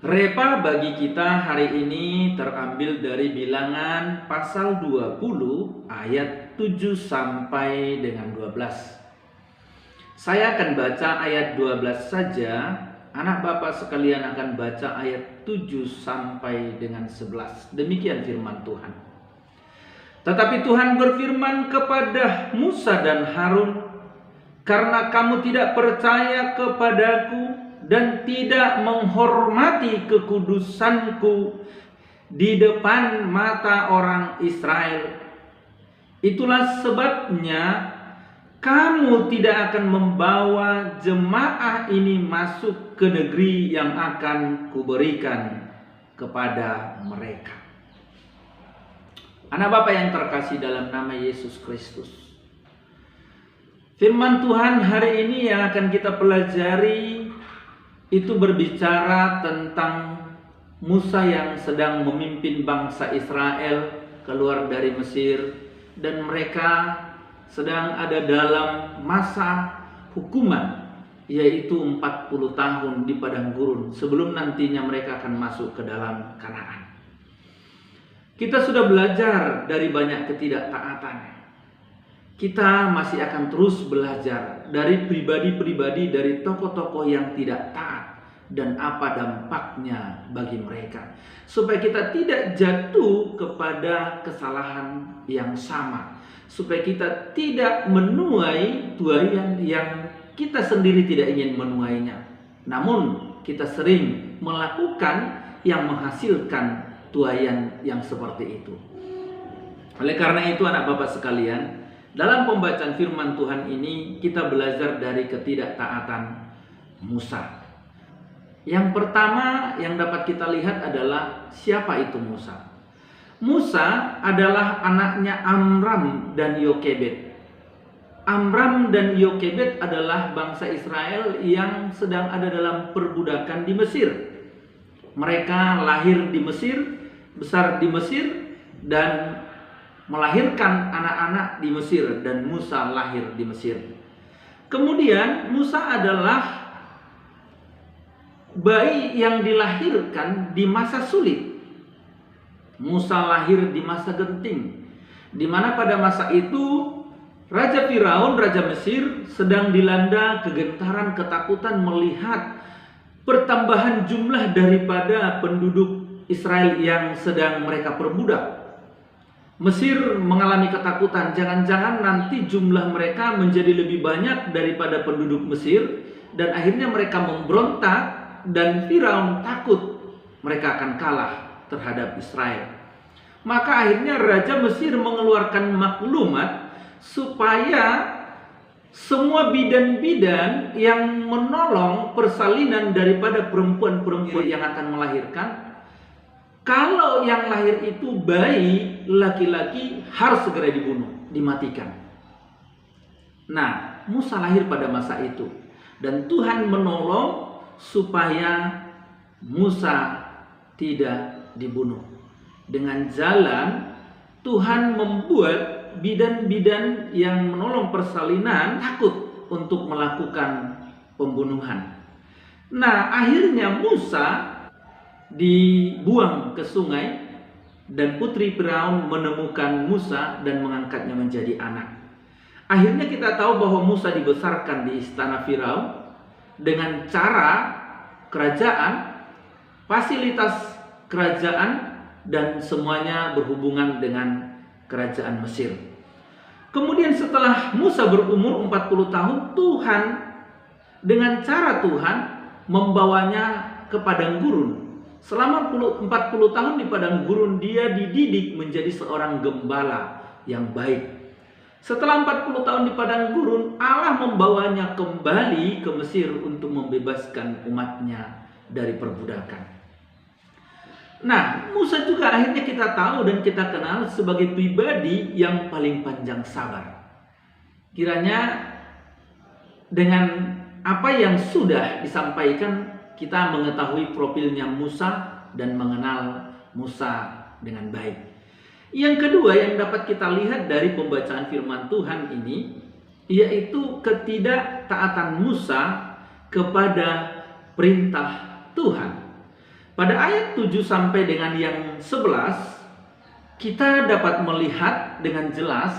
Repa bagi kita hari ini terambil dari Bilangan pasal 20 ayat 7 sampai dengan 12. Saya akan baca ayat 12 saja. Anak Bapak sekalian akan baca ayat 7 sampai dengan 11. Demikian firman Tuhan. Tetapi Tuhan berfirman kepada Musa dan Harun, "Karena kamu tidak percaya kepadaku dan tidak menghormati kekudusanku di depan mata orang Israel, itulah sebabnya kamu tidak akan membawa jemaah ini masuk ke negeri yang akan kuberikan kepada mereka." Anak Bapa yang terkasih dalam nama Yesus Kristus, firman Tuhan hari ini yang akan kita pelajari itu berbicara tentang Musa yang sedang memimpin bangsa Israel keluar dari Mesir, dan mereka sedang ada dalam masa hukuman, yaitu 40 tahun di padang gurun sebelum nantinya mereka akan masuk ke dalam Kanaan. Kita sudah belajar dari banyak ketidaktaatan. Kita masih akan terus belajar dari pribadi-pribadi, dari tokoh-tokoh yang tidak taat dan apa dampaknya bagi mereka, supaya kita tidak jatuh kepada kesalahan yang sama, supaya kita tidak menuai tuaian yang kita sendiri tidak ingin menuainya, namun kita sering melakukan yang menghasilkan tuaian yang seperti itu. Oleh karena itu, anak Bapak sekalian, dalam pembacaan firman Tuhan ini kita belajar dari ketidaktaatan Musa. Yang pertama yang dapat kita lihat adalah siapa itu Musa. Musa adalah anaknya Amram dan Yokebed. Amram dan Yokebed adalah bangsa Israel yang sedang ada dalam perbudakan di Mesir. Mereka lahir di Mesir, besar di Mesir, dan melahirkan anak-anak di Mesir, dan Musa lahir di Mesir. Kemudian Musa adalah bayi yang dilahirkan di masa sulit. Musa lahir di masa genting, di mana pada masa itu Raja Firaun, Raja Mesir, sedang dilanda kegentaran ketakutan melihat pertambahan jumlah daripada penduduk Israel yang sedang mereka perbudak. Mesir mengalami ketakutan, jangan-jangan nanti jumlah mereka menjadi lebih banyak daripada penduduk Mesir, dan akhirnya mereka memberontak, dan Firaun takut mereka akan kalah terhadap Israel. Maka akhirnya Raja Mesir mengeluarkan maklumat supaya semua bidan-bidan yang menolong persalinan daripada perempuan-perempuan yang akan melahirkan, kalau yang lahir itu bayi laki-laki, harus segera dibunuh, dimatikan. Nah, Musa lahir pada masa itu, dan Tuhan menolong supaya Musa tidak dibunuh. Dengan jalan Tuhan membuat bidan-bidan yang menolong persalinan takut untuk melakukan pembunuhan. Nah, akhirnya Musa dibuang ke sungai, dan putri Firaun menemukan Musa dan mengangkatnya menjadi anak. Akhirnya kita tahu bahwa Musa dibesarkan di istana Firaun dengan cara kerajaan, fasilitas kerajaan, dan semuanya berhubungan dengan kerajaan Mesir. Kemudian setelah Musa berumur 40 tahun, Tuhan dengan cara Tuhan membawanya ke padang gurun. Selama 40 tahun di padang gurun dia dididik menjadi seorang gembala yang baik. Setelah 40 tahun di padang gurun, Allah membawanya kembali ke Mesir untuk membebaskan umatnya dari perbudakan. Nah, Musa juga akhirnya kita tahu dan kita kenal sebagai pribadi yang paling panjang sabar. Kiranya dengan apa yang sudah disampaikan, kita mengetahui profilnya Musa dan mengenal Musa dengan baik. Yang kedua yang dapat kita lihat dari pembacaan firman Tuhan ini, yaitu ketidaktaatan Musa kepada perintah Tuhan. Pada ayat 7 sampai dengan yang 11, kita dapat melihat dengan jelas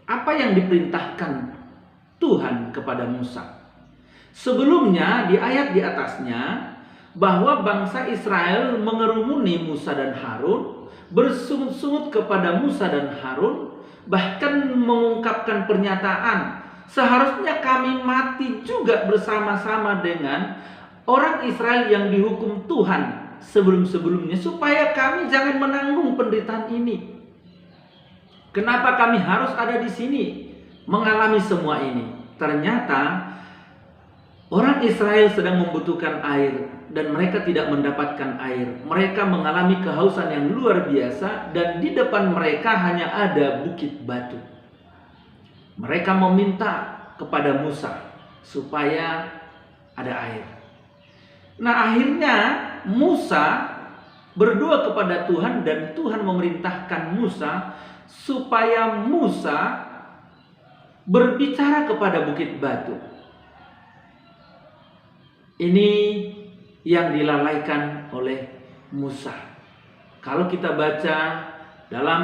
apa yang diperintahkan Tuhan kepada Musa. Sebelumnya di ayat di atasnya bahwa bangsa Israel mengerumuni Musa dan Harun, bersungut-sungut kepada Musa dan Harun, bahkan mengungkapkan pernyataan, seharusnya kami mati juga bersama-sama dengan orang Israel yang dihukum Tuhan sebelum-sebelumnya, supaya kami jangan menanggung penderitaan ini. Kenapa kami harus ada di sini mengalami semua ini? Ternyata orang Israel sedang membutuhkan air dan mereka tidak mendapatkan air. Mereka mengalami kehausan yang luar biasa dan di depan mereka hanya ada bukit batu. Mereka meminta kepada Musa supaya ada air. Nah, akhirnya Musa berdoa kepada Tuhan dan Tuhan memerintahkan Musa supaya Musa berbicara kepada bukit batu. Ini yang dilalaikan oleh Musa. Kalau kita baca dalam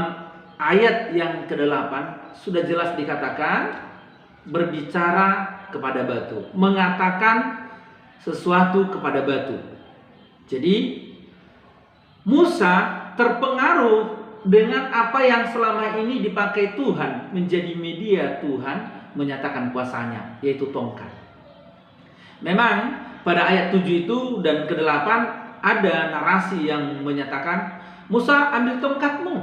ayat yang ke-8 sudah jelas dikatakan berbicara kepada batu, mengatakan sesuatu kepada batu. Jadi Musa terpengaruh dengan apa yang selama ini dipakai Tuhan menjadi media Tuhan menyatakan kuasanya, yaitu tongkat. Memang pada ayat 7 itu dan ke-8 ada narasi yang menyatakan Musa ambil tongkatmu.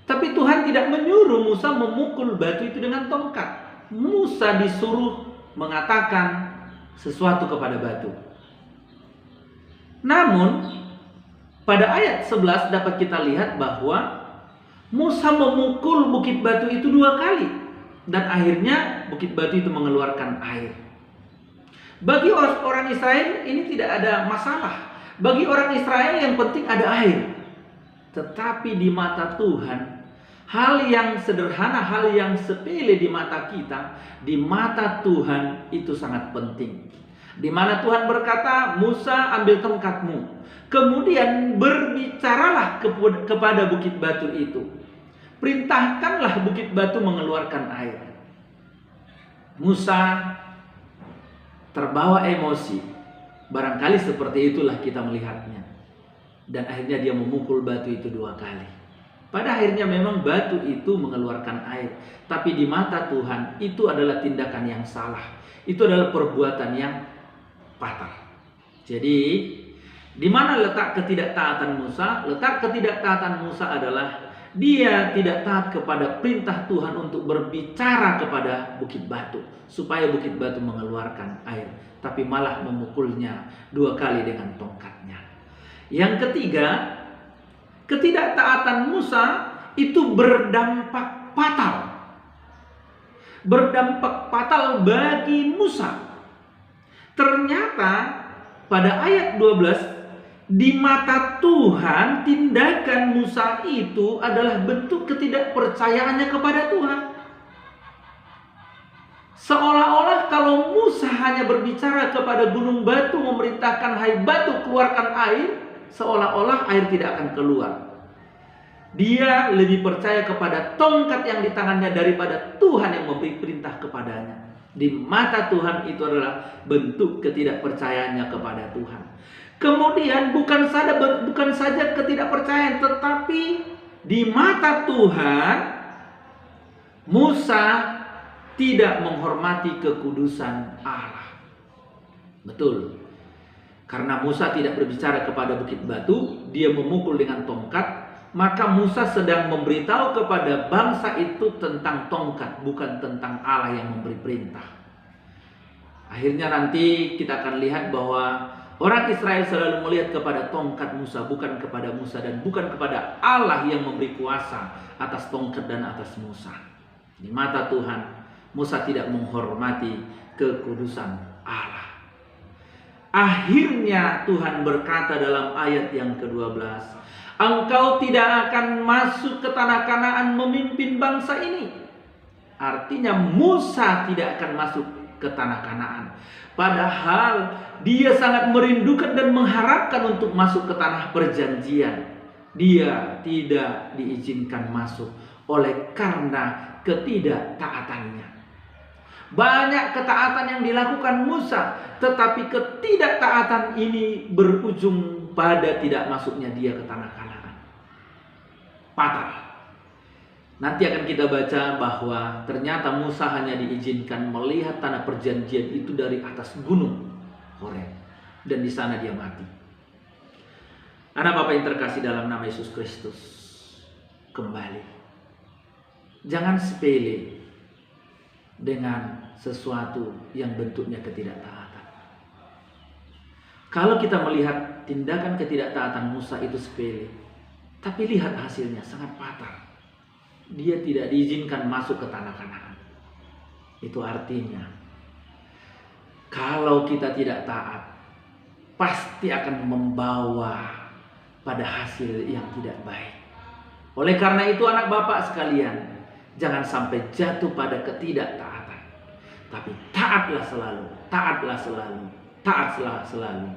Tapi Tuhan tidak menyuruh Musa memukul batu itu dengan tongkat. Musa disuruh mengatakan sesuatu kepada batu. Namun pada ayat 11 dapat kita lihat bahwa Musa memukul bukit batu itu 2 kali dan akhirnya bukit batu itu mengeluarkan air. Bagi orang Israel ini tidak ada masalah. Bagi orang Israel yang penting ada air. Tetapi di mata Tuhan, hal yang sederhana, hal yang sepele di mata kita, di mata Tuhan itu sangat penting. Di mana Tuhan berkata, Musa ambil tongkatmu. Kemudian berbicaralah kepada bukit batu itu. Perintahkanlah bukit batu mengeluarkan air. Musa terbawa emosi. Barangkali seperti itulah kita melihatnya. Dan akhirnya dia memukul batu itu 2 kali. Pada akhirnya memang batu itu mengeluarkan air. Tapi di mata Tuhan itu adalah tindakan yang salah. Itu adalah perbuatan yang fatal. Jadi di mana letak ketidaktaatan Musa? Letak ketidaktaatan Musa adalah dia tidak taat kepada perintah Tuhan untuk berbicara kepada bukit batu supaya bukit batu mengeluarkan air, tapi malah memukulnya 2 kali dengan tongkatnya. Yang ketiga, ketidaktaatan Musa itu berdampak fatal. Berdampak fatal bagi Musa. Ternyata pada ayat 12, di mata Tuhan tindakan Musa itu adalah bentuk ketidakpercayaannya kepada Tuhan. Seolah-olah kalau Musa hanya berbicara kepada gunung batu, memerintahkan hai batu keluarkan air, seolah-olah air tidak akan keluar. Dia lebih percaya kepada tongkat yang di tangannya daripada Tuhan yang memberi perintah kepadanya. Di mata Tuhan itu adalah bentuk ketidakpercayaannya kepada Tuhan. Kemudian bukan saja ketidakpercayaan, tetapi di mata Tuhan Musa tidak menghormati kekudusan Allah. Betul. Karena Musa tidak berbicara kepada bukit batu, dia memukul dengan tongkat, maka Musa sedang memberitahu kepada bangsa itu tentang tongkat, bukan tentang Allah yang memberi perintah. Akhirnya nanti kita akan lihat bahwa orang Israel selalu melihat kepada tongkat Musa, bukan kepada Musa, dan bukan kepada Allah yang memberi kuasa atas tongkat dan atas Musa. Di mata Tuhan, Musa tidak menghormati kekudusan Allah. Akhirnya Tuhan berkata dalam ayat yang ke-12, engkau tidak akan masuk ke tanah Kanaan memimpin bangsa ini. Artinya Musa tidak akan masuk ke tanah Kanaan. Padahal dia sangat merindukan dan mengharapkan untuk masuk ke tanah perjanjian. Dia tidak diizinkan masuk oleh karena ketidaktaatannya. Banyak ketaatan yang dilakukan Musa, tetapi ketidaktaatan ini berujung pada tidak masuknya dia ke tanah Kanaan. Fatal. Nanti akan kita baca bahwa ternyata Musa hanya diizinkan melihat tanah perjanjian itu dari atas gunung Horeb, dan di sana dia mati. Anak Bapak yang terkasih dalam nama Yesus Kristus, kembali, jangan sepele dengan sesuatu yang bentuknya ketidaktaatan. Kalau kita melihat tindakan ketidaktaatan Musa itu sepele, tapi lihat hasilnya sangat fatal. Dia tidak diizinkan masuk ke tanah Kanaan. Itu artinya, kalau kita tidak taat, pasti akan membawa pada hasil yang tidak baik. Oleh karena itu anak Bapak sekalian, jangan sampai jatuh pada ketidaktaatan. Tapi taatlah selalu, taatlah selalu, taatlah selalu.